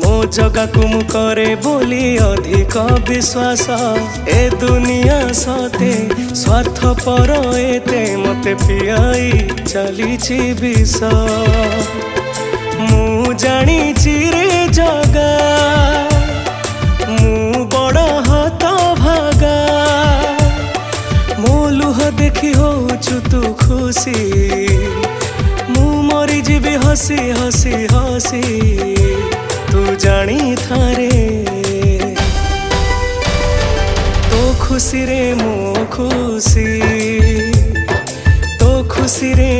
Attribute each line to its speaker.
Speaker 1: मो जगा को मु करे बोली अधिक विश्वास ए दुनिया सते स्वार्थ पर एते मते पियाई चली विष मु जानी रे जगा मु बड़ हत भागा मो लुह देखी होचु तू खुशी मु मरी जीवी हसी हसी हसी तू जानी थारे तो खुशी रे मो खुशी तो खुशी रे